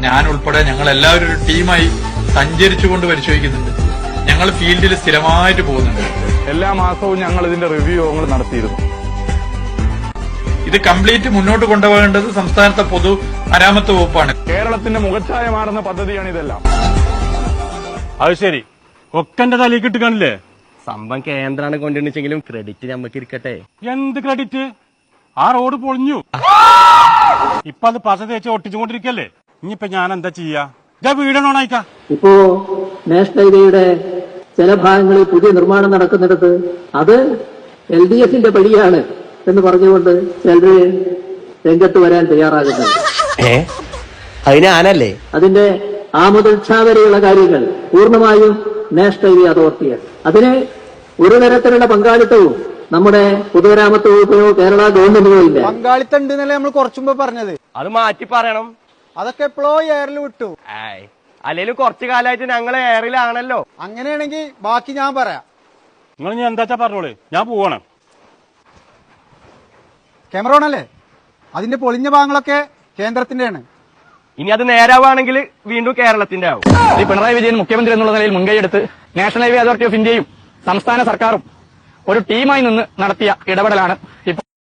ഞാൻ ഉൾപ്പെടെ ഞങ്ങൾ എല്ലാവരും ഒരു ടീമായി സഞ്ചരിച്ചുകൊണ്ട് പരിശോധിക്കുന്നുണ്ട്. ഞങ്ങൾ ഫീൽഡിൽ സ്ഥിരമായിട്ട് പോകുന്നുണ്ട്. എല്ലാ മാസവും ഞങ്ങൾ ഇതിന്റെ റിവ്യൂ നടത്തിയിരുന്നു. ഇത് കംപ്ലീറ്റ് മുന്നോട്ട് കൊണ്ടുപോകേണ്ടത് സംസ്ഥാനത്തെ പൊതു മരാമത്ത് വകുപ്പാണ്. കേരളത്തിന്റെ മുഖച്ഛായ മാറുന്ന പദ്ധതിയാണ് ഇതെല്ലാം. അത് ശരി, ഒക്കെ എന്റെ തലയിൽ കിട്ടുകയാണില്ലേ? സംഭവം കേന്ദ്രാണ് കൊണ്ടുവന്നെങ്കിലും ക്രെഡിറ്റ് നമുക്ക് ഇരിക്കട്ടെ. എന്ത് ക്രെഡിറ്റ്? ആ റോഡ് പൊളിഞ്ഞു, ഇപ്പൊ അത് പശ തേച്ച് ഒട്ടിച്ചുകൊണ്ടിരിക്കല്ലേ. ഇനിയിപ്പൊ ഞാൻ എന്താ ചെയ്യാ? ഇതാ വീടണോണായിക്കാ. ഇപ്പോ നാഷണൽ ഹൈവേയുടെ ചില ഭാഗങ്ങളിൽ പുതിയ നിർമ്മാണം നടക്കുന്നിടത്ത് അത് LDFന്റെ പടിയാണ് എന്ന് പറഞ്ഞുകൊണ്ട് ചിലര് രംഗത്ത് വരാൻ തയ്യാറാകുന്നത്. അതിന് ആനല്ലേ? അതിന്റെ ആമുദക്ഷ വരെയുള്ള കാര്യങ്ങൾ പൂർണ്ണമായും നാഷണൽ ഹൈവേ അതോറിറ്റിയാണ്. അതിന് ഒരു തരത്തിലുള്ള പങ്കാളിത്തവും നമ്മുടെ പൊതുമരാമത്ത് വകുപ്പിനോ കേരള ഗവൺമെന്റിനോ ഇല്ല. പങ്കാളിത്തം ഉണ്ടെന്നല്ലേ നമ്മൾ കുറച്ചുമ്പോ പറഞ്ഞത്. അത് മാറ്റി പറയണം. അതൊക്കെ എപ്പോഴോ എയറിൽ വിട്ടു. അല്ലെങ്കിലും കുറച്ചു കാലമായിട്ട് ഞങ്ങൾ എയറിലാണല്ലോ. അങ്ങനെയാണെങ്കിൽ ബാക്കി ഞാൻ പറയാം. നിങ്ങൾ ഞാൻ എന്താ പറഞ്ഞോളെ, ഞാൻ പോവാണ്. ക്യാമറ ഓണല്ലേ? അതിന്റെ പൊളിഞ്ഞ ഭാഗങ്ങളൊക്കെ കേന്ദ്രത്തിന്റെയാണ്. ഇനി അത് നേരാവുകയാണെങ്കിൽ വീണ്ടും കേരളത്തിന്റെ ആവും. പിണറായി വിജയൻ മുഖ്യമന്ത്രി എന്നുള്ള നിലയിൽ മുൻകൈയെടുത്ത് നാഷണൽ ഹൈവേ അതോറിറ്റി ഓഫ് ഇന്ത്യയും സംസ്ഥാന സർക്കാരും ഒരു ടീമായി നിന്ന് നടത്തിയ ഇടപെടലാണ് ഇപ്പോൾ